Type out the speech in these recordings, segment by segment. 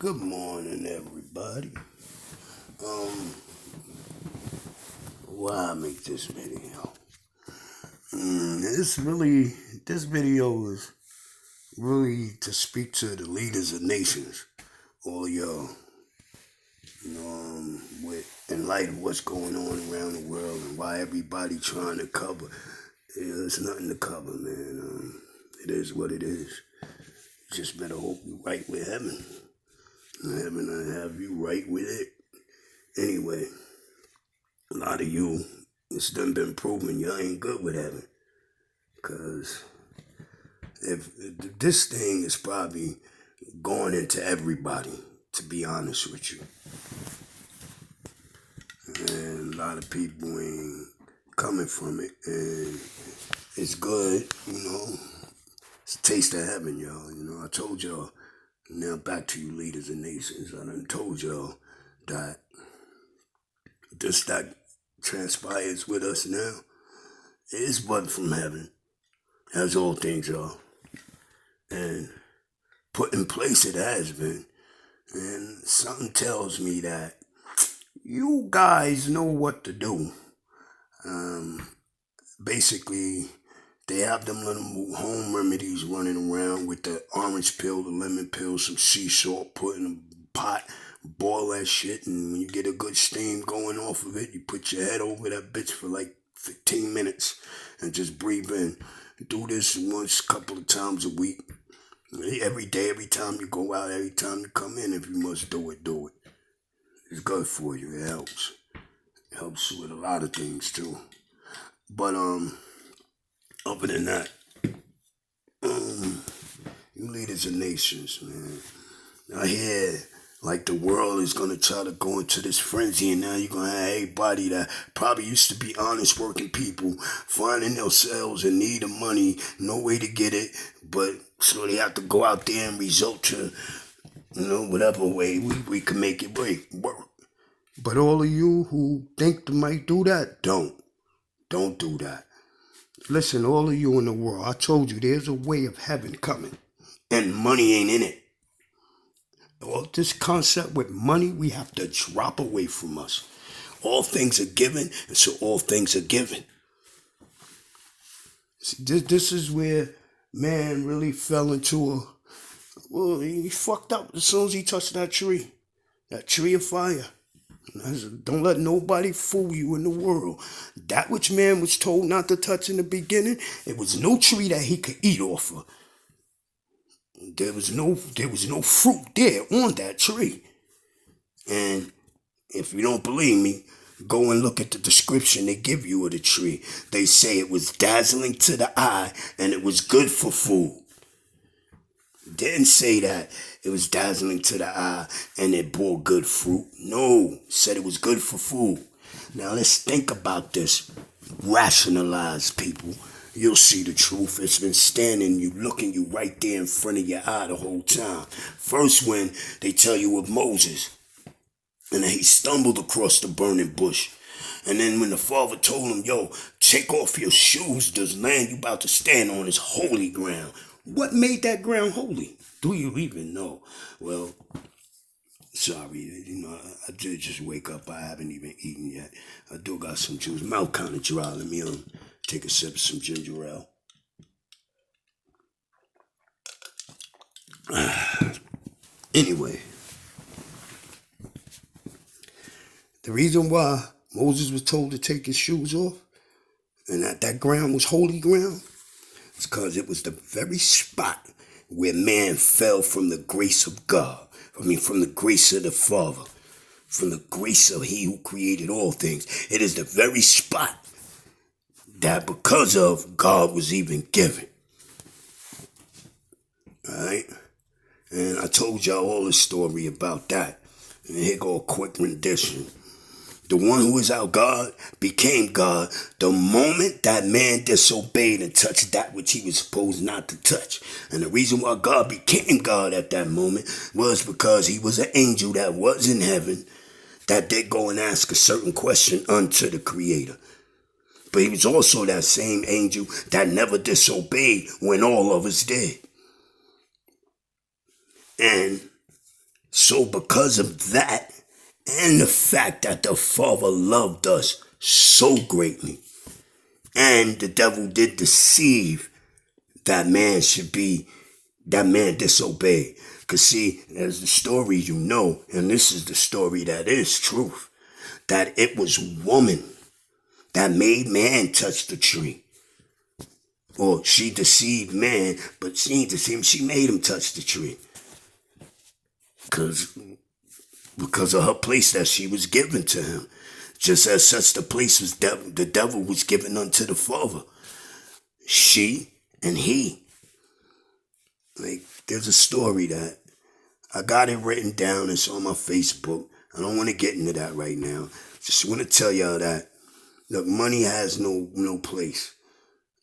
Good morning, everybody. Um, why I make this video? This video is really to speak to the leaders of nations, all y'all. In light of what's going on around the world and why everybody trying to cover. It's nothing to cover, man. It is what it is. You just better hope you right with heaven. Heaven I have you right with it. Anyway, a lot of you, it's done been proven you ain't good with heaven. Because if this thing is probably going into everybody, to be honest with you. And a lot of people ain't coming from it. And it's good, It's a taste of heaven, y'all. I told y'all, now back to you leaders and nations. I done told y'all that this that transpires with us now is but from heaven, as all things are. And put in place it has been. And something tells me that you guys know what to do. Basically, they have them little home remedies running around with the orange pill, the lemon pill, some sea salt, put in a pot, boil that shit, and when you get a good steam going off of it, you put your head over that bitch for like 15 minutes and just breathe in. Do this once, a couple of times a week. Every day, every time you go out, every time you come in, if you must do it, do it. It's good for you. It helps. It helps with a lot of things too. But other than that, you leaders of nations, man. I hear like the world is gonna try to go into this frenzy, and now you're gonna have everybody that probably used to be honest working people finding themselves in need of money, no way to get it, but so they have to go out there and resort to, whatever way we can make it work. But all of you who think they might do that, don't do that. Listen, all of you in the world, I told you there's a way of heaven coming, and money ain't in it. All this concept with money, we have to drop away from us. All things are given, and so all things are given. See, this is where man really fell into he fucked up as soon as he touched that tree of fire. Don't let nobody fool you in the world. That which man was told not to touch in the beginning, it was no tree that he could eat off of. There was no fruit there on that tree. And if you don't believe me, go and look at the description they give you of the tree. They say it was dazzling to the eye and it was good for food. Didn't say that it was dazzling to the eye and it bore good fruit. No, said it was good for food. Now let's think about this. Rationalize, people. You'll see the truth. It's been standing you, looking you right there in front of your eye the whole time. First when they tell you of Moses, and he stumbled across the burning bush. And then when the father told him, take off your shoes, this land you about to stand on is holy ground. What made that ground holy? Do you even know? Well, sorry, I did just wake up. I haven't even eaten yet. I do got some juice. Mouth kind of dry. Let me take a sip of some ginger ale. Anyway, the reason why Moses was told to take his shoes off and that ground was holy ground is because it was the very spot where man fell from the grace of God. From the grace of the Father, from the grace of He who created all things. It is the very spot that because of God was even given. Alright? And I told y'all all the story about that. And here go a quick rendition. The one who is our God became God the moment that man disobeyed and touched that which he was supposed not to touch. And the reason why God became God at that moment was because he was an angel that was in heaven that did go and ask a certain question unto the Creator. But he was also that same angel that never disobeyed when all of us did. And So because of that, and the fact that the Father loved us so greatly, and the devil did deceive that man disobeyed. Because see, there's the story you know, and this is the story that is truth, that it was woman that made man touch the tree. Or she deceived man, but she ain't deceived him, she made him touch the tree. Because of her place that she was given to him. Just as such the place was the devil was given unto the Father. She and he. Like, there's a story that I got it written down. It's on my Facebook. I don't want to get into that right now. Just want to tell y'all that, look, money has no place.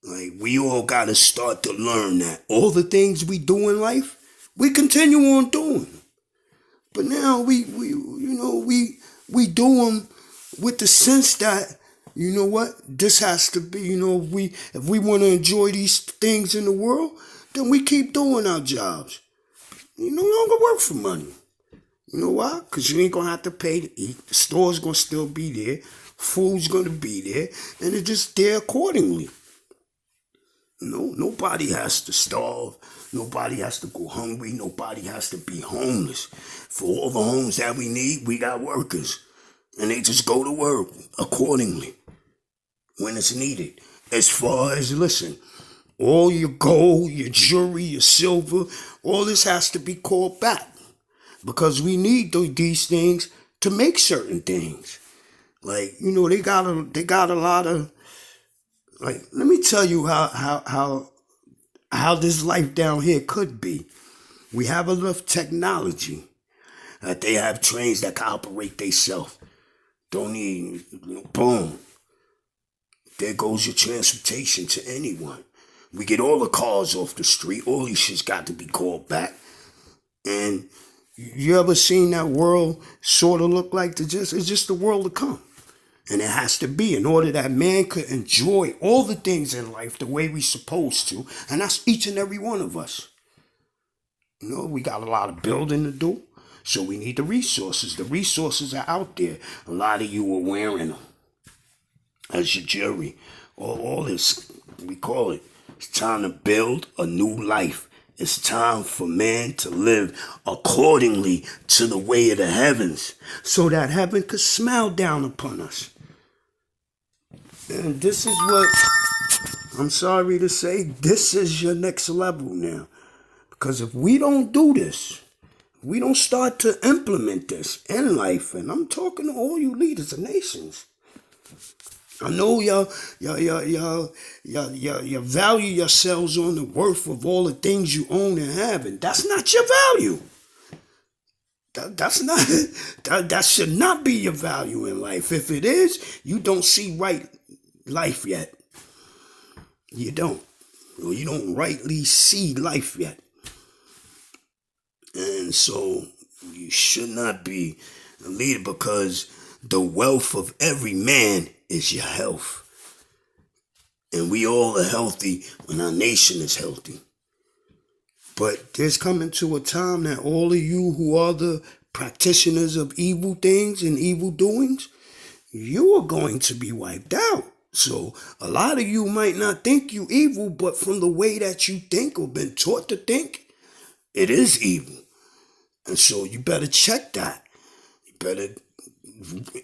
Like, we all got to start to learn that all the things we do in life, we continue on doing. But now we do them with the sense that, you know what, this has to be, if we want to enjoy these things in the world, then we keep doing our jobs. You no longer work for money. You know why? Because you ain't going to have to pay to eat. The store's going to still be there. Food's going to be there. And it's just there accordingly. Nobody has to starve. Nobody has to go hungry. Nobody has to be homeless. For all the homes that we need, we got workers. And they just go to work accordingly when it's needed. As far as, listen, all your gold, your jewelry, your silver, all this has to be called back. Because we need these things to make certain things. Like, they got a lot of, like, let me tell you how this life down here could be. We have enough technology that they have trains that can operate themselves. Don't need, boom. There goes your transportation to anyone. We get all the cars off the street. All these shit's got to be called back. And you ever seen that world sort of look like it's just the world to come. And it has to be in order that man could enjoy all the things in life the way we supposed to. And that's each and every one of us. We got a lot of building to do. So we need the resources. The resources are out there. A lot of you are wearing them as your jewelry. All this, we call it, it's time to build a new life. It's time for man to live accordingly to the way of the heavens, so that heaven could smile down upon us. And this is what, I'm sorry to say, this is your next level now. Because if we don't do this, we don't start to implement this in life, and I'm talking to all you leaders of nations. I know y'all value yourselves on the worth of all the things you own and have, and that's not your value. That should not be your value in life. If it is, you don't see right life yet. You don't. Or you don't rightly see life yet. And so you should not be a leader, because the wealth of every man is your health. And we all are healthy when our nation is healthy. But there's coming to a time that all of you who are the practitioners of evil things and evil doings, you are going to be wiped out. So a lot of you might not think you evil, but from the way that you think or been taught to think, it is evil. And so you better check that. You better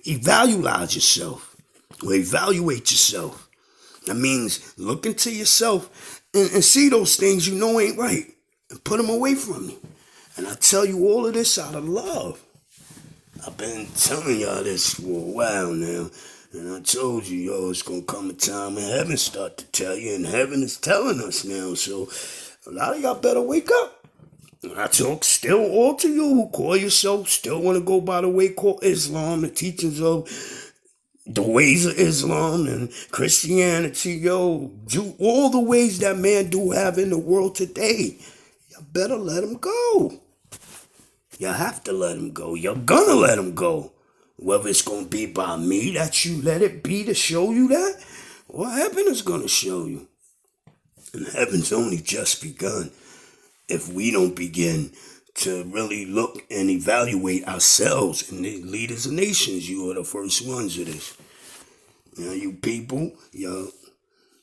evaluate yourself or evaluate yourself. That means look into yourself and see those things you know ain't right and put them away from you. And I tell you all of this out of love. I've been telling y'all this for a while now. And I told you, it's going to come a time when heaven start to tell you. And heaven is telling us now. So a lot of y'all better wake up. And I talk still all to you who call yourself, still want to go by the way called Islam, the teachings of the ways of Islam and Christianity, do all the ways that man do have in the world today. You better let him go. You have to let him go. You're gonna let him go. Whether it's gonna be by me that you let it be to show you that, or heaven is gonna show you. And heaven's only just begun if we don't begin to really look and evaluate ourselves and the leaders of nations. You are the first ones of this. You people, y'all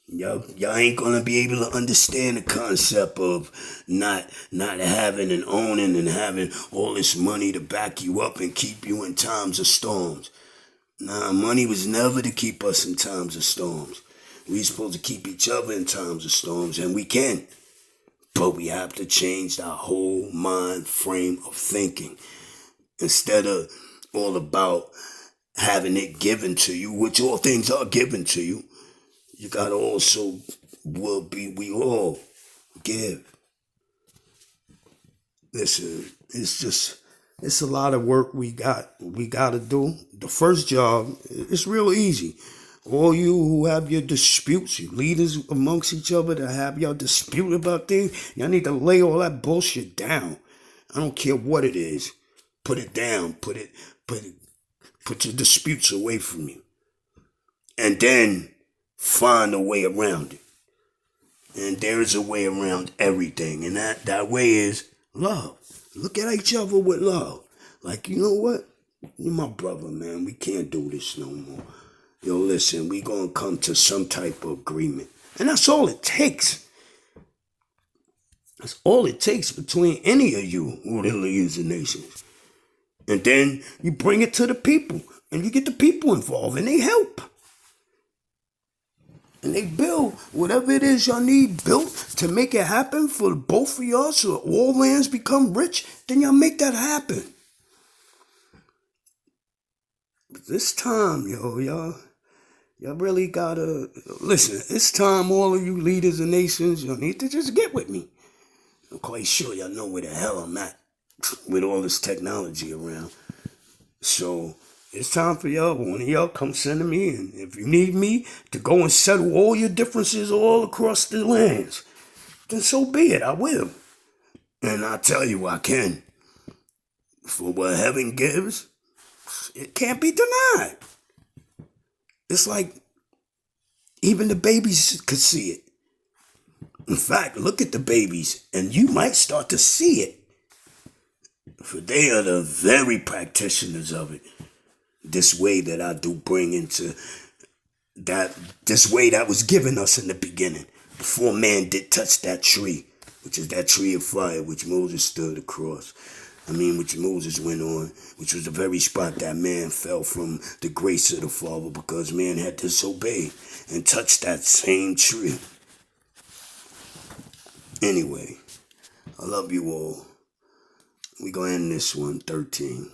ain't gonna be able to understand the concept of not having and owning and having all this money to back you up and keep you in times of storms. Nah, money was never to keep us in times of storms. We supposed to keep each other in times of storms, and we can. But we have to change our whole mind frame of thinking. Instead of all about having it given to you, which all things are given to you, you gotta also we all give. Listen, it's a lot of work we gotta do. The first job, it's real easy. All you who have your disputes, you leaders amongst each other that have your dispute about things, y'all need to lay all that bullshit down. I don't care what it is. Put it down. Put your disputes away from you. And then find a way around it. And there is a way around everything. And that way is love. Look at each other with love. Like, you know what? You're my brother, man. We can't do this no more. Yo, listen, we gonna come to some type of agreement. And that's all it takes. That's all it takes between any of you who are the leaders of nations. And then you bring it to the people. And you get the people involved. And they help. And they build whatever it is y'all need built to make it happen for both of y'all so all lands become rich. Then y'all make that happen. But this time, y'all really gotta listen. It's time, all of you leaders of nations, y'all need to just get with me. I'm quite sure y'all know where the hell I'm at with all this technology around. So it's time for y'all. One of y'all come send me, and if you need me to go and settle all your differences all across the lands, then so be it. I will, and I tell you, I can. For what heaven gives, it can't be denied. It's like even the babies could see it. In fact, look at the babies, and you might start to see it. For they are the very practitioners of it. This way that I do bring into this way that was given us in the beginning, before man did touch that tree, which is that tree of fire, which Moses stood across. Which Moses went on, which was the very spot that man fell from the grace of the Father because man had disobeyed and touched that same tree. Anyway, I love you all. We gonna end this one, 13.